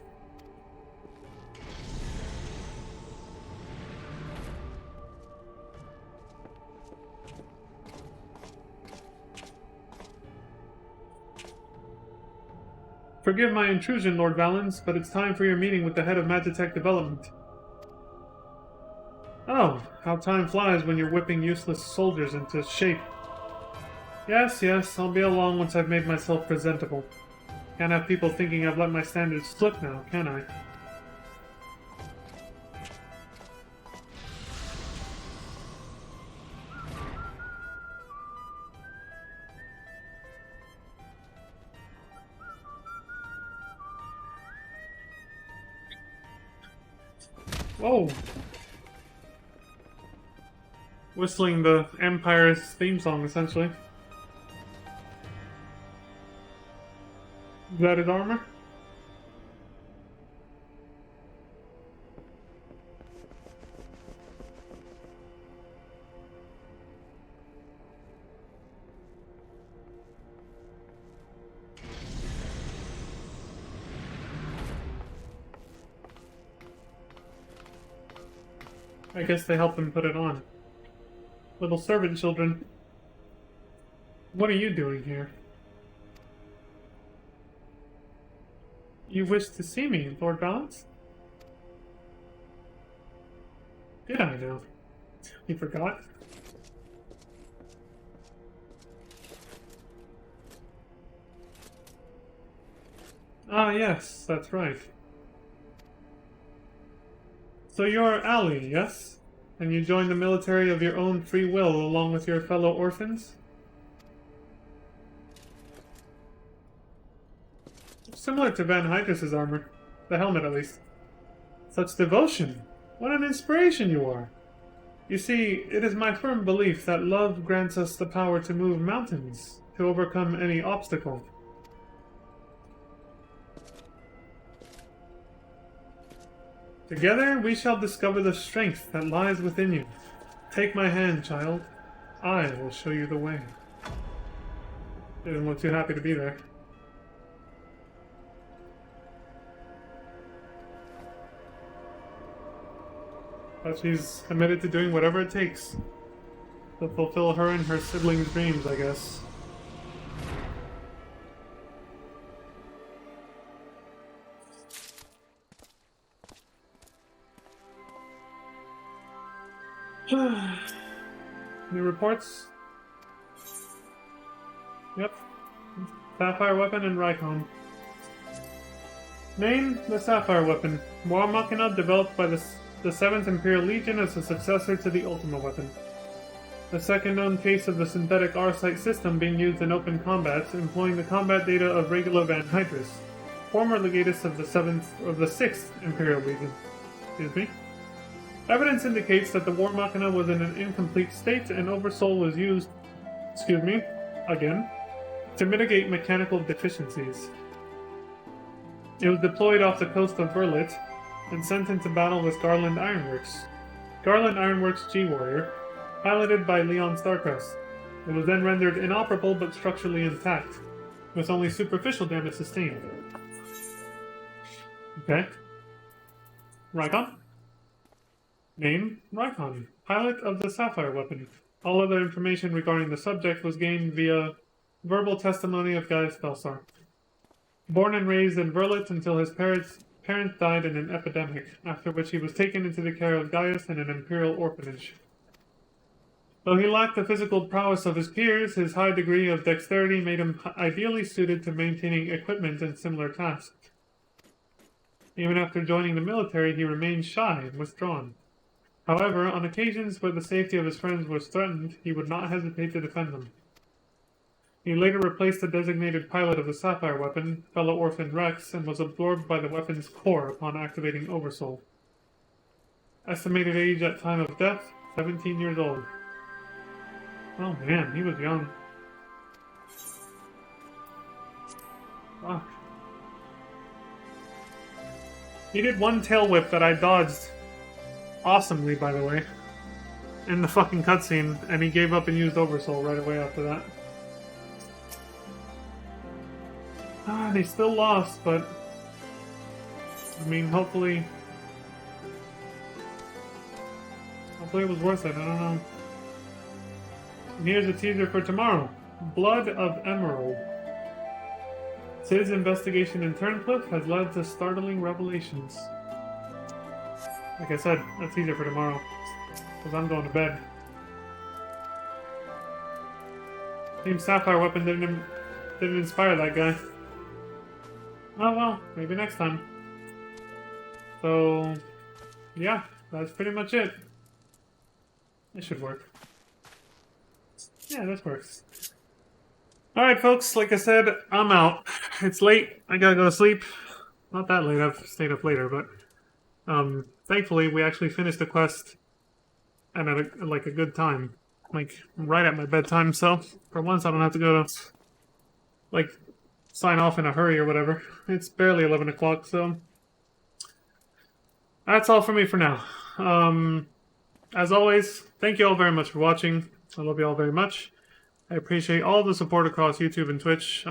A: Forgive my intrusion, Lord Valens, but it's time for your meeting with the head of Magitech Development. Oh, how time flies when you're whipping useless soldiers into shape. Yes, I'll be along once I've made myself presentable. Can't have people thinking I've let my standards slip now, can I? Whoa! Whistling the Empire's theme song, essentially. Is that his armor? I guess they helped him put it on. Little servant children. What are you doing here? You wish to see me, Lord Valens? Did I know? You forgot? Ah, yes, that's right. So you're Ali, yes? And you joined the military of your own free will along with your fellow orphans? Similar to Van Hydrus's armor. The helmet, at least. Such devotion! What an inspiration you are! You see, it is my firm belief that love grants us the power to move mountains, to overcome any obstacle. Together we shall discover the strength that lies within you. Take my hand, child. I will show you the way. Didn't look too happy to be there. But she's committed to doing whatever it takes to fulfill her and her siblings' dreams, I guess. New reports? Yep. Sapphire weapon and Rykon. Name: the Sapphire weapon. War Machina developed by the 7th Imperial Legion as a successor to the Ultima weapon. The second known case of the synthetic R-Sight system being used in open combat, employing the combat data of Regula Van Hydrus, former legatus of the 6th Imperial Legion. Excuse me. Evidence indicates that the War Machina was in an incomplete state and Oversoul was used, again, to mitigate mechanical deficiencies. It was deployed off the coast of Verlit and sent into battle with Garland Ironworks. Garland Ironworks G-Warrior, piloted by Leon Starcrest. It was then rendered inoperable but structurally intact, with only superficial damage sustained. Okay. Rykon? Name: Rykon, pilot of the Sapphire weapon, All other information regarding the subject was gained via verbal testimony of Gaius Belsar. Born and raised in Verlet until his parents died in an epidemic, after which he was taken into the care of Gaius in an imperial orphanage. Though he lacked the physical prowess of his peers, his high degree of dexterity made him ideally suited to maintaining equipment and similar tasks. Even after joining the military, he remained shy and withdrawn. However, on occasions where the safety of his friends was threatened, he would not hesitate to defend them. He later replaced the designated pilot of the Sapphire weapon, fellow orphan Rex, and was absorbed by the weapon's core upon activating Oversoul. Estimated age at time of death, 17 years old. Oh man, he was young. Fuck. He did one tail whip that I dodged awesomely, by the way, in the fucking cutscene, and he gave up and used Oversoul right away after that. They still lost, but I mean, hopefully it was worth it. I don't know. And here's a teaser for tomorrow: Blood of Emerald. Sid's investigation in Turncliffe has led to startling revelations. Like I said, a teaser for tomorrow, because I'm going to bed. Team Sapphire weapon didn't inspire that guy. Oh well, maybe next time. So, yeah, that's pretty much it. It should work. Yeah, this works. Alright, folks, like I said, I'm out. It's late. I gotta go to sleep. Not that late, I've stayed up later, but thankfully we actually finished the quest and at a good time. Like, right at my bedtime, so for once I don't have to go to, like, sign off in a hurry or whatever. It's barely 11 o'clock, so that's all for me for now. As always, thank you all very much for watching. I love you all very much. I appreciate all the support across YouTube and Twitch.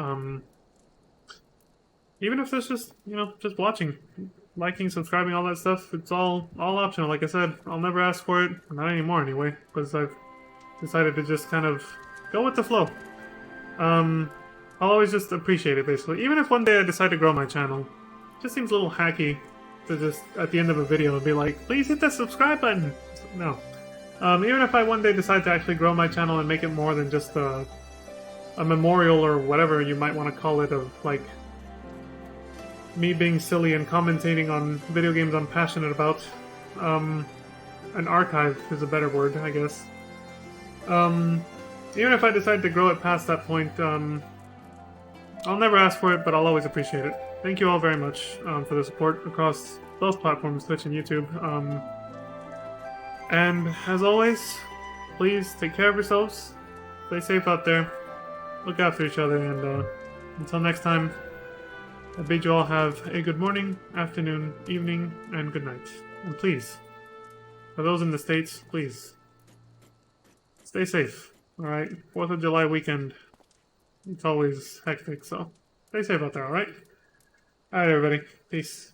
A: Even if it's just, just watching, liking, subscribing, all that stuff, it's all optional. Like I said, I'll never ask for it. Not anymore, anyway, because I've decided to just kind of go with the flow. I'll always just appreciate it, basically. Even if one day I decide to grow my channel, it just seems a little hacky to just, at the end of a video, be like, please hit the subscribe button! No. Even if I one day decide to actually grow my channel and make it more than just a memorial or whatever you might want to call it of, like, me being silly and commentating on video games I'm passionate about. An archive is a better word, I guess. Even if I decide to grow it past that point, I'll never ask for it, but I'll always appreciate it. Thank you all very much for the support across both platforms, Twitch and YouTube. And as always, please take care of yourselves, stay safe out there, look after each other, and until next time, I bid you all have a good morning, afternoon, evening, and good night. And please, for those in the States, please, stay safe, alright? 4th of July weekend, it's always hectic, so stay safe out there, alright? Alright, everybody. Peace.